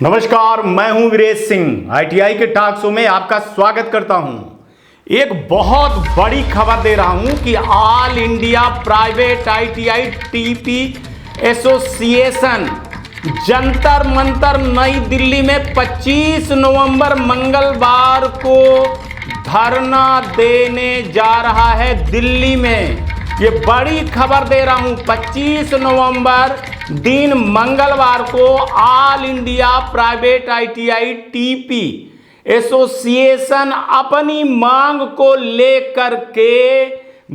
नमस्कार, मैं हूं वीरेश सिंह। आईटीआई के टॉक शो में आपका स्वागत करता हूं। एक बहुत बड़ी खबर दे रहा हूं कि all India private ITI TP association Jantar Mantar नई दिल्ली में 25 नवंबर मंगलवार को धरना देने जा रहा है। दिल्ली में ये बड़ी खबर दे रहा हूं। 25 नवंबर दिन मंगलवार को all India private ITI TP association अपनी मांग को लेकर के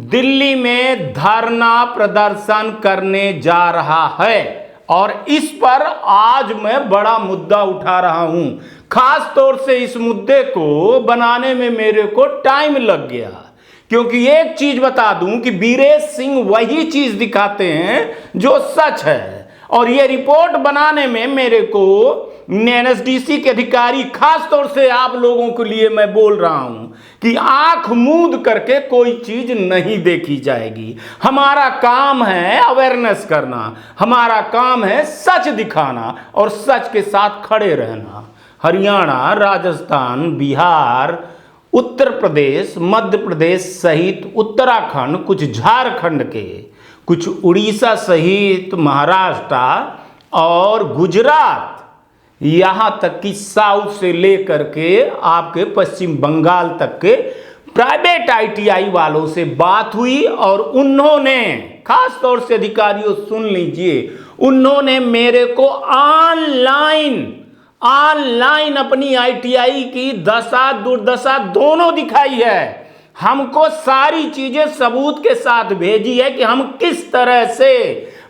दिल्ली में धरना प्रदर्शन करने जा रहा है। और इस पर आज मैं बड़ा मुद्दा उठा रहा हूं। खास तौर से इस मुद्दे को बनाने में मेरे को टाइम लग गया, क्योंकि एक चीज बता दूं कि वीरेश सिंह वही चीज दिखाते हैं जो सच है। और ये रिपोर्ट बनाने में मेरे को एनएसडीसी के अधिकारी, खास तौर से आप लोगों के लिए मैं बोल रहा हूं कि आंख मूंद करके कोई चीज नहीं देखी जाएगी। हमारा काम है अवेयरनेस करना, हमारा काम है सच दिखाना और सच के साथ खड़े रहना। हरियाणा, राजस्थान, बिहार, उत्तर प्रदेश, मध्य प्रदेश सहित उत्तराखंड, कुछ झारखंड के, कुछ उड़ीसा सहित महाराष्ट्र और गुजरात, यहाँ तक कि साउथ से लेकर के आपके पश्चिम बंगाल तक के प्राइवेट आईटीआई वालों से बात हुई। और उन्होंने, खास तौर से अधिकारियों सुन लीजिए, उन्होंने मेरे को ऑनलाइन अपनी आईटीआई की दशा दुर्दशा दोनों दिखाई है। हमको सारी चीजें सबूत के साथ भेजी है कि हम किस तरह से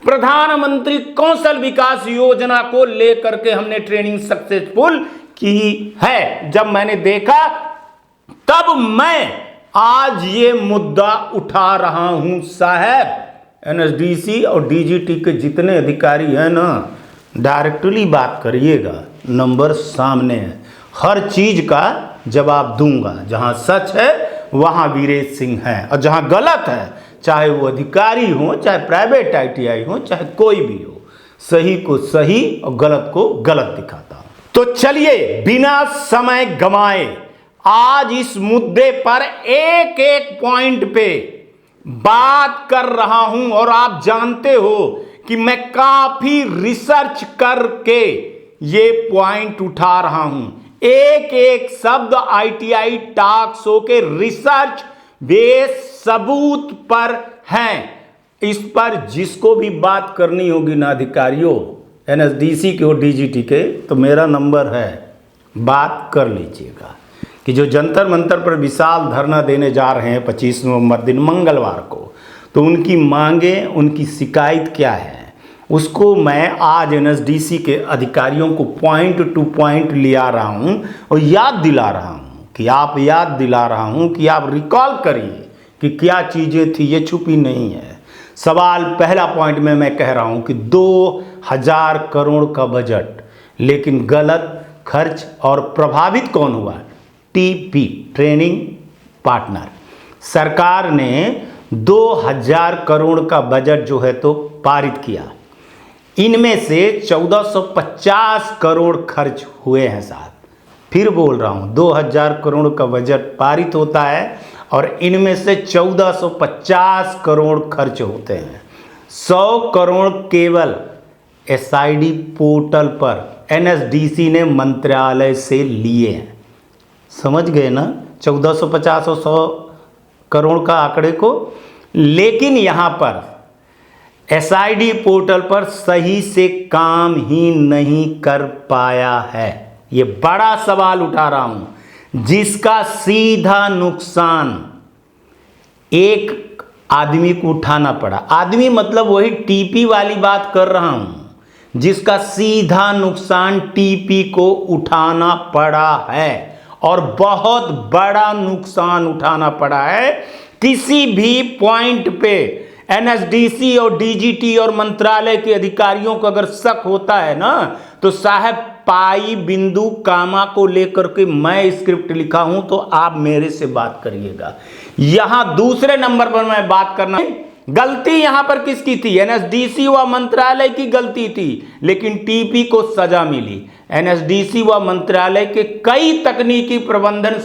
प्रधानमंत्री कौशल विकास योजना को लेकर के हमने ट्रेनिंग सक्सेसफुल की है। जब मैंने देखा तब मैं आज ये मुद्दा उठा रहा हूं। साहब, एनएसडीसी और डीजीटी के जितने अधिकारी हैं ना, डायरेक्टली बात करिएगा, नंबर सामने है। हर चीज का जवाब दूंगा। जहां सच है वहां वीरेश सिंह है, और जहां गलत है, चाहे वो अधिकारी हो, चाहे प्राइवेट आईटीआई हो, चाहे कोई भी हो, सही को सही और गलत को गलत दिखाता हूं। तो चलिए बिना समय गंवाए आज इस मुद्दे पर एक एक पॉइंट पे बात कर रहा हूं। और आप जानते हो कि मैं काफी रिसर्च करके ये पॉइंट उठा रहा हूं। एक एक शब्द आईटीआई टॉक शो के रिसर्च बेस सबूत पर हैं। इस पर जिसको भी बात करनी होगी ना, अधिकारियों एनएसडीसी के और डीजीटी के, तो मेरा नंबर है, बात कर लीजिएगा। कि जो जंतर मंतर पर विशाल धरना देने जा रहे हैं 25 नवंबर दिन मंगलवार को, तो उनकी मांगे, उनकी शिकायत क्या है, उसको मैं आज एनएसडीसी के अधिकारियों को पॉइंट टू पॉइंट लिया रहा हूं और याद दिला रहा हूं कि आप रिकॉल करिए कि क्या चीज़ें थी, ये छुपी नहीं है। सवाल पहला पॉइंट में मैं कह रहा हूं कि 2000 करोड़ का बजट, लेकिन गलत खर्च, और प्रभावित कौन हुआ? TP, training partner. सरकार ने 2000 करोड़ का बजट जो है तो पारित किया। इनमें से 1450 करोड़ खर्च हुए हैं साहब। फिर बोल रहा हूं, 2000 करोड़ का बजट पारित होता है और इनमें से 1450 करोड़ खर्च होते हैं। 100 करोड़ केवल एसआईडी पोर्टल पर एनएसडीसी ने मंत्रालय से लिए हैं। समझ गए ना 1450 और 100 करोड़ का आंकड़े को। लेकिन यहां पर एसआईडी पोर्टल पर सही से काम ही नहीं कर पाया है। ये बड़ा सवाल उठा रहा हूं, जिसका सीधा नुकसान एक आदमी को उठाना पड़ा। आदमी मतलब वही टीपी वाली बात कर रहा हूं, जिसका सीधा नुकसान टीपी को उठाना पड़ा है। और बहुत बड़ा नुकसान उठाना पड़ा है। किसी भी पॉइंट पे एनएसडीसी और डीजीटी और मंत्रालय के अधिकारियों को अगर शक होता है ना, तो साहब पाई बिंदु कामा को लेकर के मैं स्क्रिप्ट लिखा हूं, तो आप मेरे से बात करिएगा। यहां दूसरे नंबर पर मैं बात करना है गलती यहां पर किसकी थी? एनएसडीसी व मंत्रालय की गलती थी, लेकिन टीपी को सजा मिली। एनएसडीसी व मंत्रालय के कई तकनीकी प्रबंधन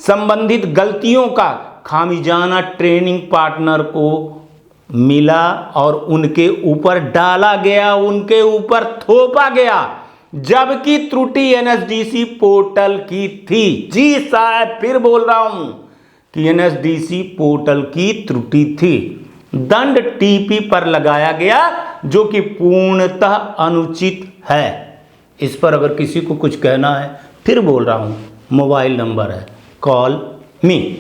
संबंधित गलतियों का खामियाजा ट्रेनिंग पार्टनर को मिला और उनके ऊपर डाला गया, उनके ऊपर थोपा गया, जबकि त्रुटि एनएसडीसी पोर्टल की थी। जी साहब, फिर बोल रहा हूं कि एनएसडीसी पोर्टल की त्रुटि थी। दंड टीपी पर लगाया गया, जो कि पूर्णतः अनुचित है। इस पर अगर किसी को कुछ कहना है, फिर बोल रहा हूं, मोबाइल नंबर है, कॉल मी।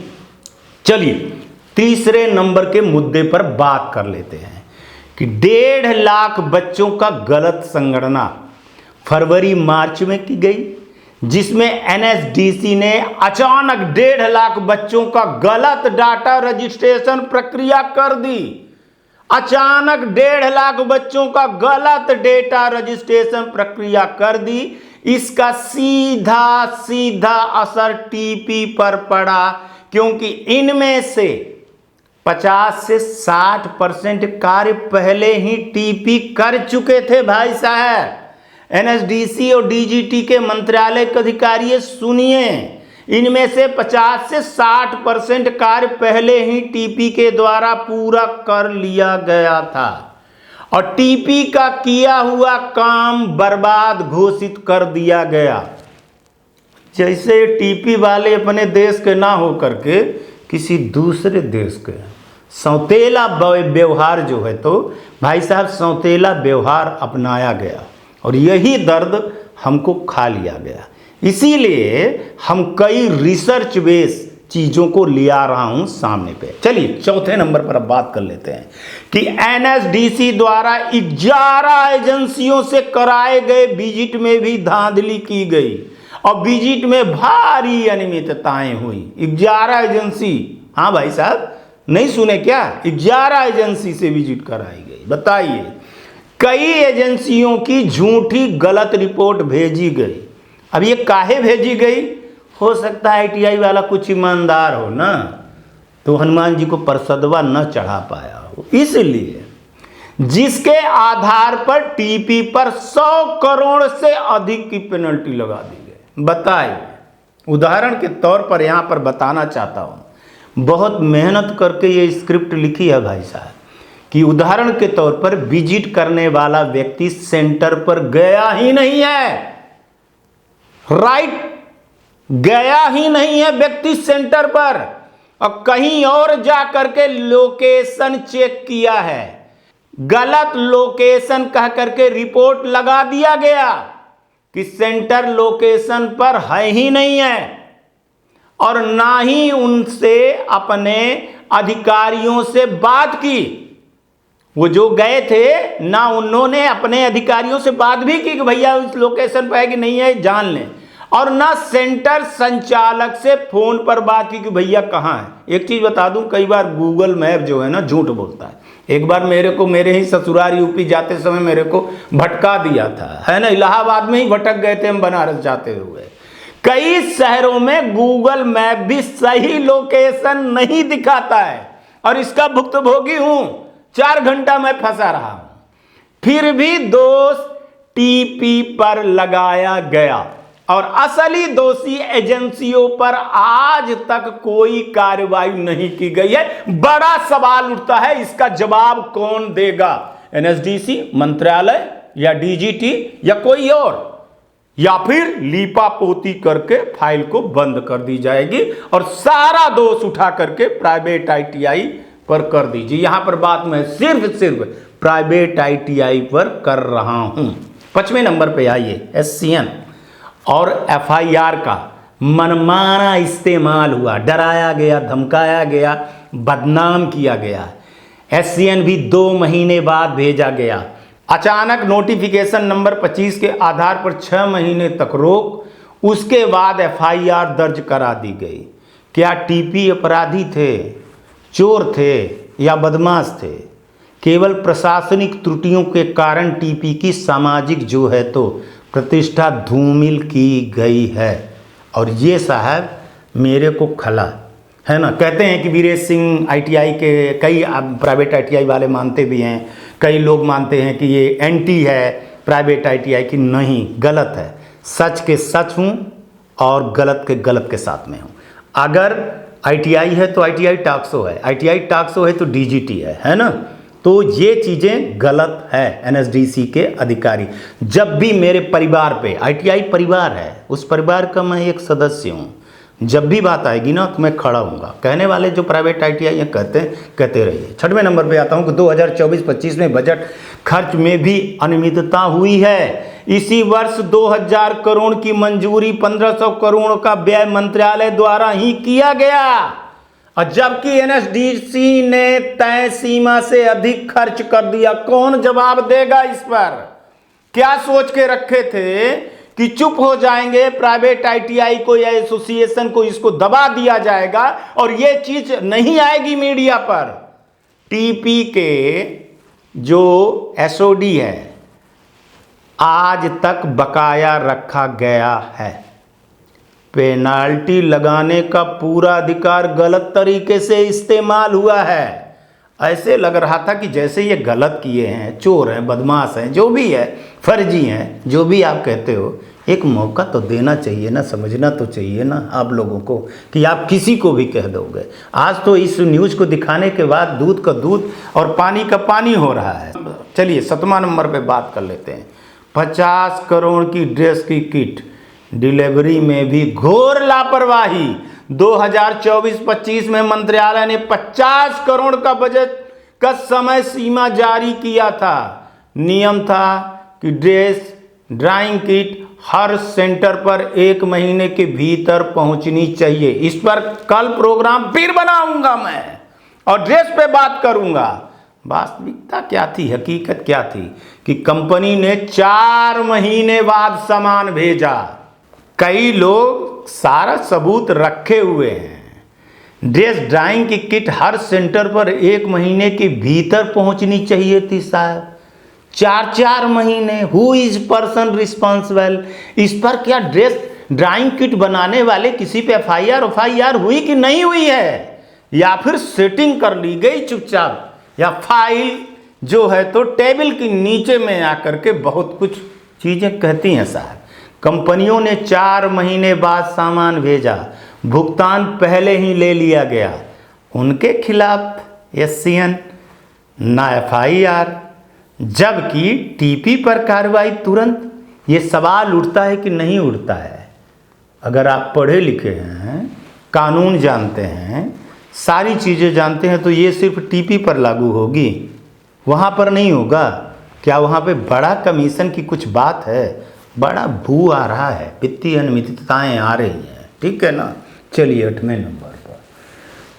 चलिए तीसरे नंबर के मुद्दे पर बात कर लेते हैं कि 1.5 लाख बच्चों का गलत संगणना फरवरी मार्च में की गई, जिसमें एनएसडीसी ने अचानक 1.5 लाख बच्चों का गलत डाटा रजिस्ट्रेशन प्रक्रिया कर दी। अचानक 1.5 लाख बच्चों का गलत डेटा रजिस्ट्रेशन प्रक्रिया कर दी। इसका सीधा असर टीपी पर पड़ा, क्योंकि इनमें से 50 से 60% कार्य पहले ही टीपी कर चुके थे। भाई साहब, एनएसडीसी और डीजीटी के मंत्रालय के अधिकारी सुनिए, इनमें से 50 से 60% कार्य पहले ही टीपी के द्वारा पूरा कर लिया गया था और टीपी का किया हुआ काम बर्बाद घोषित कर दिया गया। जैसे टीपी वाले अपने देश के ना हो करके किसी दूसरे देश के सौतेला व्यवहार जो है, तो भाई साहब सौतेला व्यवहार अपनाया गया और यही दर्द हमको खा लिया गया। इसीलिए हम कई रिसर्च बेस चीज़ों को ले आ रहा हूं सामने पे। चलिए चौथे नंबर पर अब बात कर लेते हैं कि एनएसडीसी द्वारा 11 एजेंसियों से कराए गए विजिट में भी धांधली की गई और विजिट में भारी अनियमितताएं हुई। 11 एजेंसी, हाँ भाई साहब नहीं सुने क्या? 11 एजेंसी से विजिट कराई गई। बताइए, कई एजेंसियों की झूठी गलत रिपोर्ट भेजी गई। अब ये काहे भेजी गई? हो सकता है आईटीआई वाला कुछ ईमानदार हो ना, तो हनुमान जी को परसदवा न चढ़ा पाया हो, इसलिए, जिसके आधार पर टीपी पर 100 करोड़ से अधिक की पेनल्टी लगा दी गई। बताइए, उदाहरण के तौर पर यहां पर बताना चाहता हूं, बहुत मेहनत करके ये स्क्रिप्ट लिखी है भाई साहब, कि उदाहरण के तौर पर विजिट करने वाला व्यक्ति सेंटर पर गया ही नहीं है। राइट, गया ही नहीं है व्यक्ति सेंटर पर और कहीं और जा करके लोकेशन चेक किया है। गलत लोकेशन कह करके रिपोर्ट लगा दिया गया कि सेंटर लोकेशन पर है ही नहीं है और ना ही उनसे अपने अधिकारियों से बात की। वो जो गए थे ना उन्होंने अपने अधिकारियों से बात भी की कि भैया उस लोकेशन पर है कि नहीं है, जान लें, और ना सेंटर संचालक से फोन पर बात की कि भैया कहाँ है। एक चीज बता दूं, कई बार गूगल मैप जो है ना झूठ बोलता है। एक बार मेरे ही ससुराल यूपी जाते समय मेरे को भटका दिया था, है ना, इलाहाबाद में ही भटक गए थे हम बनारस जाते हुए। कई शहरों में गूगल मैप भी सही लोकेशन नहीं दिखाता है और इसका भुक्तभोगी हूं। 4 घंटा मैं फंसा रहा हूं, फिर भी दोष टीपी पर लगाया गया और असली दोषी एजेंसियों पर आज तक कोई कार्रवाई नहीं की गई है। बड़ा सवाल उठता है, इसका जवाब कौन देगा? एनएसडीसी, मंत्रालय या डीजीटी या कोई और, या फिर लीपापोती करके फाइल को बंद कर दी जाएगी और सारा दोष उठा करके प्राइवेट आईटीआई पर कर दीजिए। यहां पर बात मैं सिर्फ प्राइवेट आईटीआई पर कर रहा हूं। 5वें नंबर पे आइए, एससीएन और एफआईआर का मनमाना इस्तेमाल हुआ, डराया गया, धमकाया गया, बदनाम किया गया। एससीएन भी 2 महीने बाद भेजा गया। अचानक नोटिफिकेशन नंबर 25 के आधार पर 6 महीने तक रोक, उसके बाद एफआईआर दर्ज करा दी गई। क्या टीपी अपराधी थे, चोर थे या बदमाश थे? केवल प्रशासनिक त्रुटियों के कारण टीपी की सामाजिक जो है तो प्रतिष्ठा धूमिल की गई है। और ये साहब मेरे को खला, है ना। कहते हैं कि वीरेश सिंह आईटीआई के, कई प्राइवेट आईटीआई वाले मानते भी हैं, कई लोग मानते हैं कि ये एंटी है प्राइवेट आईटीआई की। नहीं, गलत है। सच के सच हूँ और गलत के गलत के साथ में हूँ। अगर आईटीआई है तो आईटीआई टाक्सो है, आईटीआई टाक्सो है तो डीजीटी है ना। तो ये चीज़ें गलत है। एनएसडीसी के अधिकारी, जब भी मेरे परिवार पे, आईटीआई परिवार है, उस परिवार का मैं एक सदस्य हूँ, जब भी बात आएगी ना तो मैं खड़ा हूँगा। कहने वाले जो प्राइवेट आईटीआई कहते रहिए। 6वें नंबर पे आता हूँ कि 2024-25 में बजट खर्च में भी अनियमितता हुई है। इसी वर्ष 2000 करोड़ की मंजूरी 1500 करोड़ का व्यय मंत्रालय द्वारा ही किया गया, और जबकि एनएसडीसी ने तय सीमा से अधिक खर्च कर दिया। कौन जवाब देगा इस पर? क्या सोच के रखे थे कि चुप हो जाएंगे, प्राइवेट आईटीआई को या एसोसिएशन को इसको दबा दिया जाएगा और ये चीज नहीं आएगी मीडिया पर। टीपी के जो एसओडी है आज तक बकाया रखा गया है। पेनाल्टी लगाने का पूरा अधिकार गलत तरीके से इस्तेमाल हुआ है। ऐसे लग रहा था कि जैसे ये गलत किए हैं, चोर हैं, बदमाश हैं, जो भी है, फर्जी हैं, जो भी आप कहते हो, एक मौका तो देना चाहिए ना, समझना तो चाहिए ना आप लोगों को कि आप किसी को भी कह दोगे। आज तो इस न्यूज़ को दिखाने के बाद दूध का दूध और पानी का पानी हो रहा है। चलिए 7वां नंबर पे बात कर लेते हैं। 50 करोड़ की ड्रेस की किट डिलीवरी में भी घोर लापरवाही। 2024-25 में मंत्रालय ने 50 करोड़ का बजट का समय सीमा जारी किया था। नियम था कि ड्रेस ड्राइंग किट हर सेंटर पर 1 महीने के भीतर पहुंचनी चाहिए। इस पर कल प्रोग्राम फिर बनाऊंगा मैं और ड्रेस पे बात करूंगा। वास्तविकता क्या थी, हकीकत क्या थी कि कंपनी ने 4 महीने बाद सामान भेजा। कई लोग सारा सबूत रखे हुए हैं। ड्रेस ड्राइंग की किट हर सेंटर पर 1 महीने के भीतर पहुंचनी चाहिए थी साहब। 4 महीने। Who is person responsible? इस पर क्या ड्रेस ड्राइंग किट बनाने वाले किसी पे एफआईआर हुई कि नहीं हुई है, या फिर सेटिंग कर ली गई चुपचाप, या फाइल जो है तो टेबल के नीचे में आकर के बहुत कुछ चीजें कहती हैं साहब। कंपनियों ने 4 महीने बाद सामान भेजा, भुगतान पहले ही ले लिया गया। उनके खिलाफ एससीएन ना एफआईआर, जबकि टीपी पर कार्रवाई तुरंत। ये सवाल उठता है कि नहीं उठता है? अगर आप पढ़े लिखे हैं, कानून जानते हैं, सारी चीज़ें जानते हैं, तो ये सिर्फ टीपी पर लागू होगी, वहाँ पर नहीं होगा। क्या वहाँ पे बड़ा कमीशन की कुछ बात है? बड़ा भू आ रहा है, वित्तीय अनियमितताएं आ रही हैं, ठीक है ना। चलिए 8वें नंबर पर,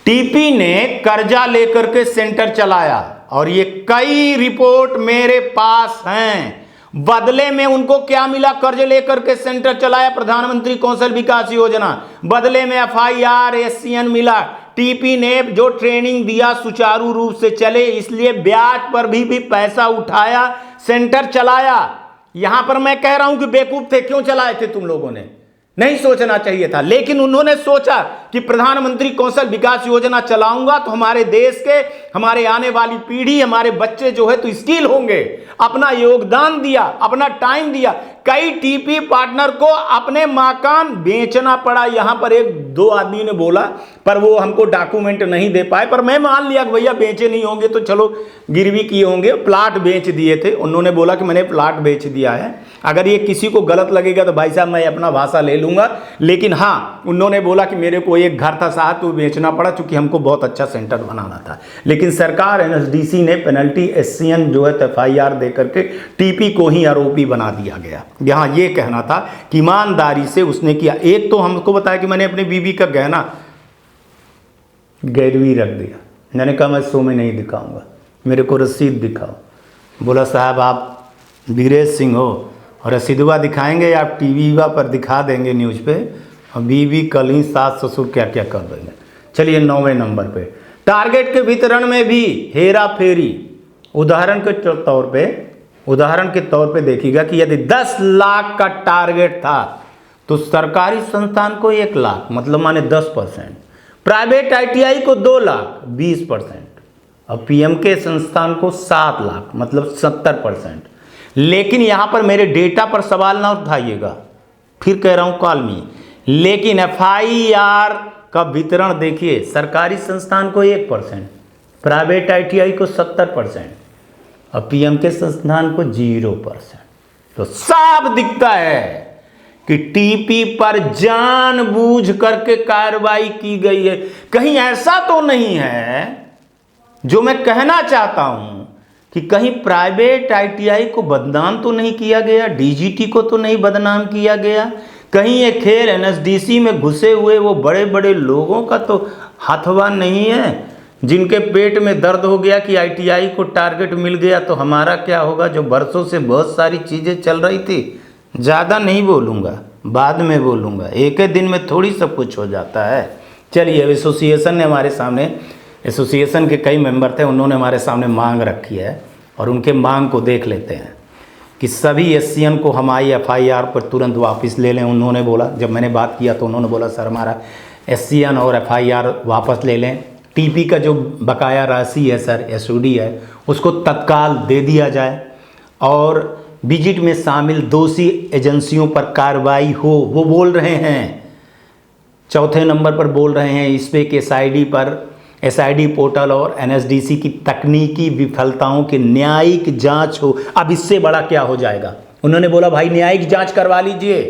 टीपी ने कर्जा लेकर के सेंटर चलाया, और ये कई रिपोर्ट मेरे पास हैं। बदले में उनको क्या मिला? कर्ज लेकर के सेंटर चलाया, प्रधानमंत्री कौशल विकास योजना, बदले में एफआईआर एससीएन मिला। टीपी ने जो ट्रेनिंग दिया सुचारू रूप से चले, इसलिए ब्याज पर भी पैसा उठाया, सेंटर चलाया। यहां पर मैं कह रहा हूं कि बेवकूफ थे, क्यों चलाए थे तुम लोगों ने? नहीं सोचना चाहिए था, लेकिन उन्होंने सोचा कि प्रधानमंत्री कौशल विकास योजना चलाऊंगा तो हमारे देश के, हमारे आने वाली पीढ़ी, हमारे बच्चे जो है तो स्किल होंगे। अपना योगदान दिया, अपना टाइम दिया। कई टीपी पार्टनर को अपने मकान बेचना पड़ा। यहां पर 1-2 आदमी ने बोला, पर वो हमको डॉक्यूमेंट नहीं दे पाए, पर मैं मान लिया कि भैया बेचे नहीं होंगे तो चलो गिरवी किए होंगे, प्लाट बेच दिए थे। उन्होंने बोला कि मैंने प्लाट बेच दिया है। अगर ये किसी को गलत लगेगा तो भाई साहब मैं अपना भाषा ले लूंगा, लेकिन हाँ, उन्होंने बोला कि मेरे को एक घर था साहब तो बेचना पड़ा, चूंकि हमको बहुत अच्छा सेंटर बनाना था। लेकिन सरकार एनएसडीसी ने पेनल्टी एससीएन जो है एफआईआर दे करके टीपी को ही आरोपी बना दिया गया। यहाँ ये कहना था कि ईमानदारी से उसने किया। एक तो हमको बताया कि मैंने अपनी बीवी का गहना गिरवी रख दिया। मैंने कहा मैं शो में नहीं दिखाऊंगा, मेरे को रसीद दिखाओ। बोला साहब आप वीरेश सिंह हो और रसीदवा दिखाएंगे या आप टीवी पर दिखा देंगे न्यूज़ पे, और बीवी कल ही सास ससुर क्या क्या कर देंगे। चलिए 9वें नंबर पे, टारगेट के वितरण में भी हेरा फेरी। उदाहरण के तौर पे देखिएगा कि यदि 10 लाख का टारगेट था तो सरकारी संस्थान को 1 लाख, मतलब माने 10%, प्राइवेट आईटीआई को 2 लाख 20%, और पीएम के संस्थान को 7 लाख मतलब 70%। लेकिन यहां पर मेरे डेटा पर सवाल ना उठाइएगा, फिर कह रहा हूं कॉल मी, लेकिन एफआईआर का वितरण देखिए, सरकारी संस्थान को 1%, प्राइवेट आईटीआई को 70% और पीएम के संस्थान को 0%। तो साफ दिखता है कि टीपी पर जानबूझ करके कार्रवाई की गई है। कहीं ऐसा तो नहीं है, जो मैं कहना चाहता हूं कि कहीं प्राइवेट आईटीआई को बदनाम तो नहीं किया गया, डीजीटी को तो नहीं बदनाम किया गया, कहीं ये खेल एनएसडीसी में घुसे हुए वो बड़े बड़े लोगों का तो हाथवा नहीं है, जिनके पेट में दर्द हो गया कि आईटीआई को टारगेट मिल गया तो हमारा क्या होगा, जो बरसों से बहुत सारी चीज़ें चल रही थी। ज़्यादा नहीं बोलूँगा, बाद में बोलूँगा, एक ही दिन में थोड़ी सब कुछ हो जाता है। चलिए, एसोसिएशन ने हमारे सामने, एसोसिएशन के कई मेंबर थे, उन्होंने हमारे सामने मांग रखी है और उनके मांग को देख लेते हैं कि सभी एससीएन को हमारी एफआईआर पर तुरंत वापस ले लें। उन्होंने बोला, जब मैंने बात किया तो उन्होंने बोला सर हमारा एससीएन और एफआईआर वापस ले लें, टीपी का जो बकाया राशि है सर, एसओडी है, उसको तत्काल दे दिया जाए और विजिट में शामिल दोषी एजेंसियों पर कार्रवाई हो। वो बोल रहे हैं, चौथे नंबर पर बोल रहे हैं इस पे कि एसआईडी पोर्टल और एनएसडीसी की तकनीकी विफलताओं की न्यायिक जांच हो। अब इससे बड़ा क्या हो जाएगा। उन्होंने बोला भाई न्यायिक जांच करवा लीजिए,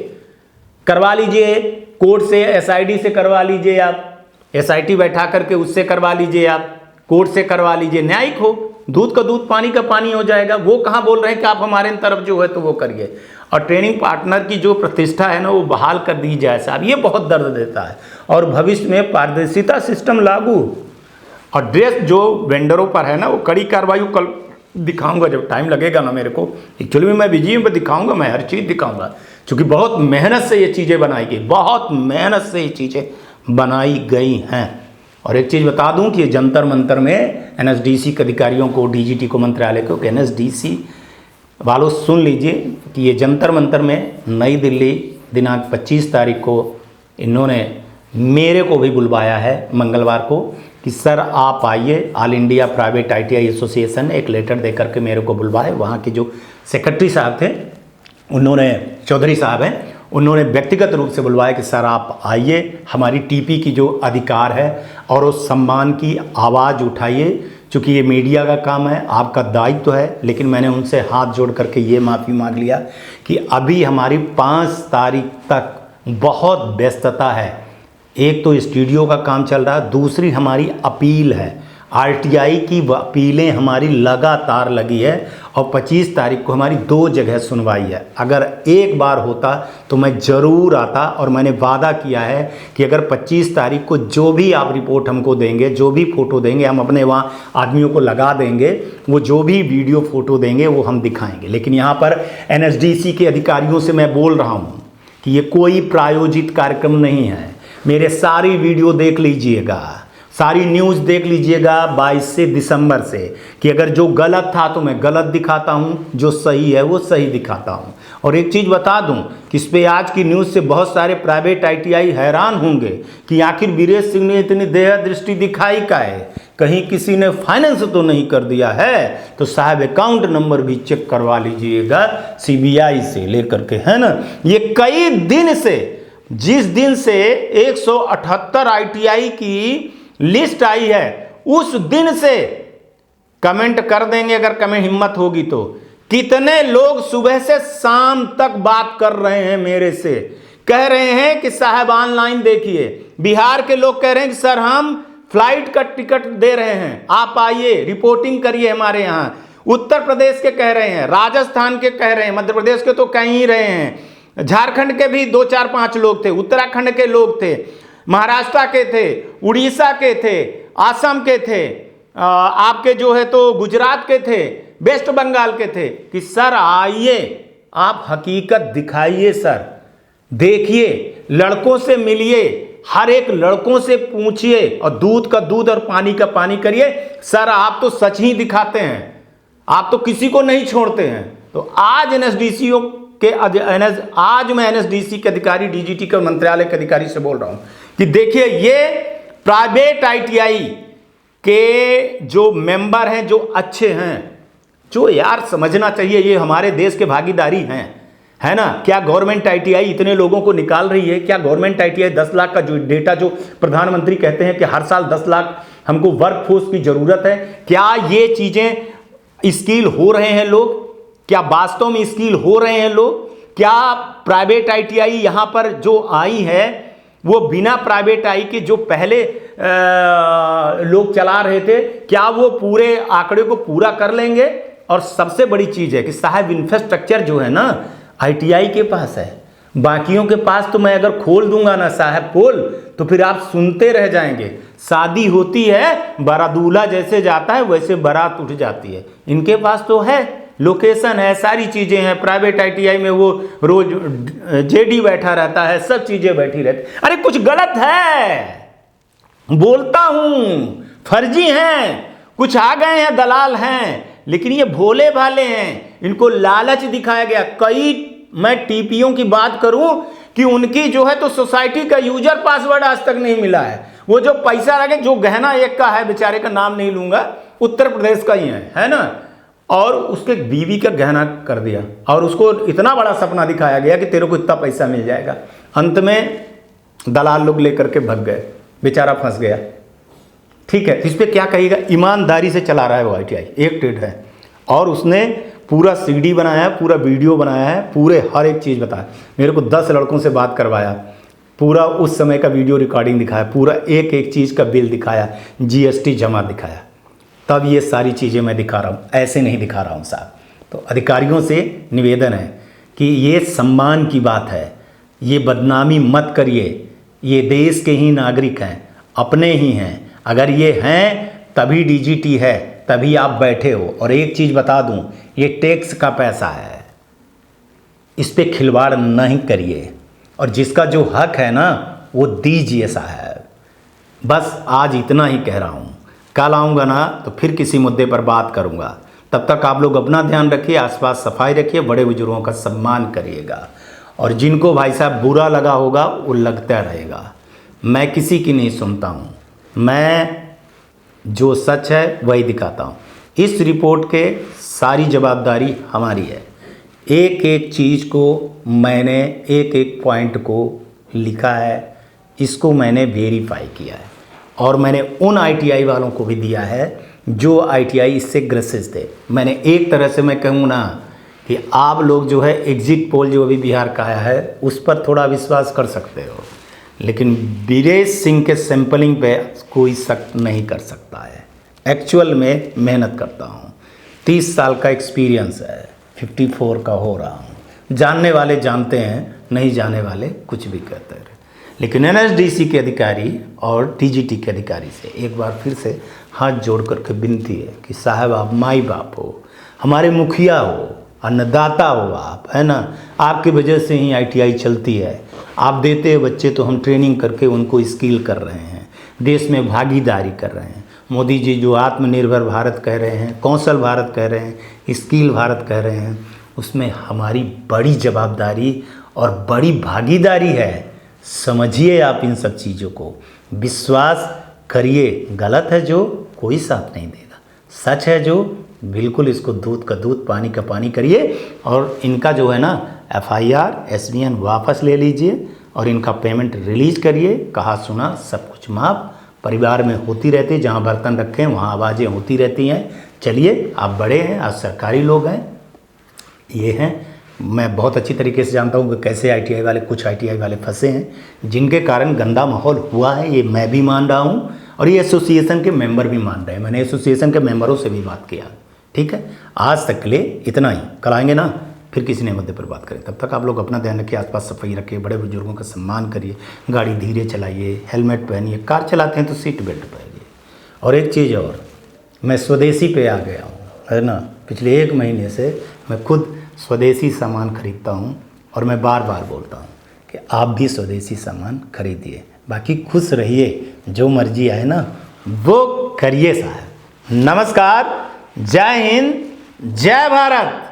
कोर्ट से, एसआईडी से करवा लीजिए, आप एसआईटी बैठा करके उससे करवा लीजिए, आप कोर्ट से करवा लीजिए, न्यायिक हो, दूध का दूध पानी का पानी हो जाएगा। वो कहाँ बोल रहे हैं कि आप हमारे तरफ जो है तो वो करिए, और ट्रेनिंग पार्टनर की जो प्रतिष्ठा है ना वो बहाल कर दी जाए साहब। ये बहुत दर्द देता है। और भविष्य में पारदर्शिता सिस्टम लागू, और ड्रेस जो वेंडरों पर है ना वो कड़ी कार्रवाई कल दिखाऊंगा, जब टाइम लगेगा ना मेरे को। एक्चुअली मैं बिजी हूँ, दिखाऊंगा, मैं हर चीज़ दिखाऊंगा, क्योंकि बहुत मेहनत से ये चीज़ें बनाई गई, बहुत मेहनत से ये चीज़ें बनाई गई हैं। और एक चीज़ बता दूं कि ये जंतर मंतर में एनएसडीसी के अधिकारियों को, डीजीटी को, मंत्रालय को, एनएसडीसी वालों सुन लीजिए कि ये जंतर मंतर में नई दिल्ली दिनांक 25 तारीख को इन्होंने मेरे को भी बुलवाया है मंगलवार को कि सर आप आइए। All India private ITI association ने एक लेटर दे करके मेरे को बुलवाए। वहाँ के जो सेक्रेटरी साहब थे, उन्होंने, चौधरी साहब हैं, उन्होंने व्यक्तिगत रूप से बुलवाया कि सर आप आइए, हमारी टीपी की जो अधिकार है और उस सम्मान की आवाज़ उठाइए, चूँकि ये मीडिया का काम है, आपका दायित्व है। लेकिन मैंने उनसे हाथ जोड़ करके ये माफ़ी मांग लिया कि अभी हमारी 5 तारीख तक बहुत व्यस्तता है। एक तो स्टूडियो का काम चल रहा है, दूसरी हमारी अपील है, आरटीआई की अपीलें हमारी लगातार लगी है, और 25 तारीख को हमारी 2 जगह सुनवाई है। अगर एक बार होता तो मैं ज़रूर आता, और मैंने वादा किया है कि अगर 25 तारीख को जो भी आप रिपोर्ट हमको देंगे, जो भी फ़ोटो देंगे, हम अपने वहाँ आदमियों को लगा देंगे, वो जो भी वीडियो फ़ोटो देंगे वो हम दिखाएंगे। लेकिन यहाँ पर एनएसडीसी के अधिकारियों से मैं बोल रहा हूँ कि ये कोई प्रायोजित कार्यक्रम नहीं है। मेरे सारी वीडियो देख लीजिएगा, सारी न्यूज़ देख लीजिएगा 22 दिसंबर से, कि अगर जो गलत था तो मैं गलत दिखाता हूँ, जो सही है वो सही दिखाता हूँ। और एक चीज़ बता दूँ कि इस पे आज की न्यूज़ से बहुत सारे प्राइवेट आईटीआई हैरान होंगे कि आखिर वीरेश सिंह ने इतनी दया दृष्टि दिखाई का है, कहीं किसी ने फाइनेंस तो नहीं कर दिया है। तो साहब अकाउंट नंबर भी चेक करवा लीजिएगा सीबीआई से लेकर के, है ना। ये कई दिन से, जिस दिन से 178 आईटीआई की लिस्ट आई है, उस दिन से कमेंट कर देंगे अगर कमेंट हिम्मत होगी तो, कितने लोग सुबह से शाम तक बात कर रहे हैं मेरे से, कह रहे हैं कि साहब ऑनलाइन देखिए। बिहार के लोग कह रहे हैं कि सर हम फ्लाइट का टिकट दे रहे हैं, आप आइए रिपोर्टिंग करिए हमारे यहाँ। उत्तर प्रदेश के कह रहे हैं, राजस्थान के कह रहे हैं, मध्य प्रदेश के तो कह ही रहे हैं, झारखंड के भी 2, 4, 5 लोग थे, उत्तराखंड के लोग थे, महाराष्ट्र के थे, उड़ीसा के थे, आसाम के थे, आपके जो है तो गुजरात के थे, वेस्ट बंगाल के थे, कि सर आइए, आप हकीकत दिखाइए सर, देखिए, लड़कों से मिलिए, हर एक लड़कों से पूछिए, और दूध का दूध और पानी का पानी करिए। सर आप तो सच ही दिखाते हैं, आप तो किसी को नहीं छोड़ते हैं। तो आज एनएसडीसीओ के आज मैं एनएसडीसी के अधिकारी, डीजीटी के मंत्रालय के अधिकारी से बोल रहा हूं कि देखिए, ये प्राइवेट आईटीआई के जो मेंबर हैं, जो अच्छे हैं, जो यार समझना चाहिए ये हमारे देश के भागीदारी हैं, है ना। क्या गवर्नमेंट आईटीआई इतने लोगों को निकाल रही है? क्या गवर्नमेंट आईटीआई 10 लाख का जो डेटा जो प्रधानमंत्री कहते हैं कि हर साल 10 लाख हमको वर्कफोर्स की जरूरत है, क्या ये चीजें स्किल हो रहे हैं लोग? क्या वास्तव में स्किल हो रहे हैं लोग? क्या प्राइवेट आईटीआई यहां पर जो आई है वो बिना प्राइवेट आई के जो पहले लोग चला रहे थे, क्या वो पूरे आंकड़े को पूरा कर लेंगे? और सबसे बड़ी चीज है कि साहब इंफ्रास्ट्रक्चर जो है ना आईटीआई के पास है, बाकियों के पास तो मैं अगर खोल दूंगा ना साहब पोल, तो फिर आप सुनते रह जाएंगे। शादी होती है, बारात दूल्हा जैसे जाता है वैसे बारात उठ जाती है। इनके पास तो है, लोकेशन है, सारी चीजें हैं। प्राइवेट आईटीआई में वो रोज जेडी बैठा रहता है, सब चीजें बैठी रहती। अरे कुछ गलत है, बोलता हूं, फर्जी हैं, कुछ आ गए हैं, दलाल हैं, लेकिन ये भोले भाले हैं, इनको लालच दिखाया गया। कई मैं टीपीओ की बात करूं कि उनकी जो है तो सोसाइटी का यूजर पासवर्ड आज तक नहीं मिला है। वो जो पैसा लगे, जो गहना एक का है, बेचारे का नाम नहीं लूंगा, उत्तर प्रदेश का ही है ना, और उसके बीवी का गहना कर दिया और उसको इतना बड़ा सपना दिखाया गया कि तेरे को इतना पैसा मिल जाएगा। अंत में दलाल लोग लेकर के भग गए, बेचारा फंस गया। ठीक है, इस पे क्या कहिएगा? ईमानदारी से चला रहा है वो आईटीआई, एक टेड है, और उसने पूरा सीडी बनाया है, पूरा वीडियो बनाया है, पूरे हर एक चीज़ बताया। मेरे को 10 लड़कों से बात करवाया, पूरा उस समय का वीडियो रिकॉर्डिंग दिखाया, पूरा एक एक चीज़ का बिल दिखाया, जीएसटी जमा दिखाया, तब ये सारी चीज़ें मैं दिखा रहा हूँ, ऐसे नहीं दिखा रहा हूँ साहब। तो अधिकारियों से निवेदन है कि ये सम्मान की बात है, ये बदनामी मत करिए। ये देश के ही नागरिक हैं, अपने ही हैं। अगर ये हैं तभी डीजीटी है, तभी आप बैठे हो। और एक चीज़ बता दूं, ये टैक्स का पैसा है, इस पे खिलवाड़ नहीं करिए, और जिसका जो हक है ना वो दीजिए साहब। बस आज इतना ही कह रहा हूँ, कल आऊँगा ना तो फिर किसी मुद्दे पर बात करूँगा। तब तक आप लोग अपना ध्यान रखिए, आसपास सफाई रखिए, बड़े बुजुर्गों का सम्मान करिएगा, और जिनको भाई साहब बुरा लगा होगा वो लगता रहेगा। मैं किसी की नहीं सुनता हूँ, मैं जो सच है वही दिखाता हूँ। इस रिपोर्ट के सारी जवाबदारी हमारी है। एक एक चीज़ को मैंने, एक एक पॉइंट को लिखा है, इसको मैंने वेरीफाई किया है, और मैंने उन आईटीआई वालों को भी दिया है जो आईटीआई इससे ग्रसित थे। मैंने एक तरह से मैं कहूँ ना कि आप लोग जो है एग्जिट पोल जो अभी बिहार का आया है उस पर थोड़ा विश्वास कर सकते हो, लेकिन बीरेश सिंह के सैंपलिंग पे कोई शक नहीं कर सकता है। एक्चुअल में मेहनत करता हूँ, 30 साल का एक्सपीरियंस है, 54 का हो रहा हूँ। जानने वाले जानते हैं, नहीं जाने वाले कुछ भी कहते हैं। लेकिन एनएसडीसी के अधिकारी और टीजीटी के अधिकारी से एक बार फिर से हाथ जोड़ करके विनती है कि साहब आप माई बाप हो, हमारे मुखिया हो, अन्नदाता हो आप, है ना। आपकी वजह से ही आईटीआई चलती है। आप देते हैं बच्चे तो हम ट्रेनिंग करके उनको स्किल कर रहे हैं, देश में भागीदारी कर रहे हैं। मोदी जी जो आत्मनिर्भर भारत कह रहे हैं, कौशल भारत कह रहे हैं, स्किल भारत कह रहे हैं, उसमें हमारी बड़ी जवाबदारी और बड़ी भागीदारी है। समझिए आप इन सब चीज़ों को, विश्वास करिए। गलत है जो कोई साथ नहीं देगा, सच है जो बिल्कुल इसको दूध का दूध पानी का पानी करिए। और इनका जो है ना FIR SBN वापस ले लीजिए और इनका पेमेंट रिलीज करिए। कहा सुना सब कुछ माफ, परिवार में होती रहती है, जहाँ बर्तन रखें वहाँ आवाज़ें होती रहती हैं। चलिए आप बड़े हैं, आप सरकारी लोग हैं, ये हैं। मैं बहुत अच्छी तरीके से जानता हूँ कि कैसे आईटीआई वाले, कुछ आईटीआई वाले फंसे हैं जिनके कारण गंदा माहौल हुआ है, ये मैं भी मान रहा हूँ और ये एसोसिएशन के मेंबर भी मान रहे हैं। मैंने एसोसिएशन के मेंबरों से भी बात किया। ठीक है, आज तक के लिए इतना ही। कल आएंगे ना फिर किसी नए मुद्दे पर बात करें। तब तक आप लोग अपना ध्यान रखिए, आसपास सफाई रखिए, बड़े बुजुर्गों का सम्मान करिए, गाड़ी धीरे चलाइए, हेलमेट पहनिए, कार चलाते हैं तो सीट बेल्ट पहनिए। और एक चीज़ और, मैं स्वदेशी पे आ गया हूँ, है ना। पिछले 1 महीने से मैं खुद स्वदेशी सामान खरीदता हूँ और मैं बार बार बोलता हूँ कि आप भी स्वदेशी सामान खरीदिए। बाकी खुश रहिए, जो मर्जी आए ना वो करिए साहब। नमस्कार, जय हिंद, जय भारत।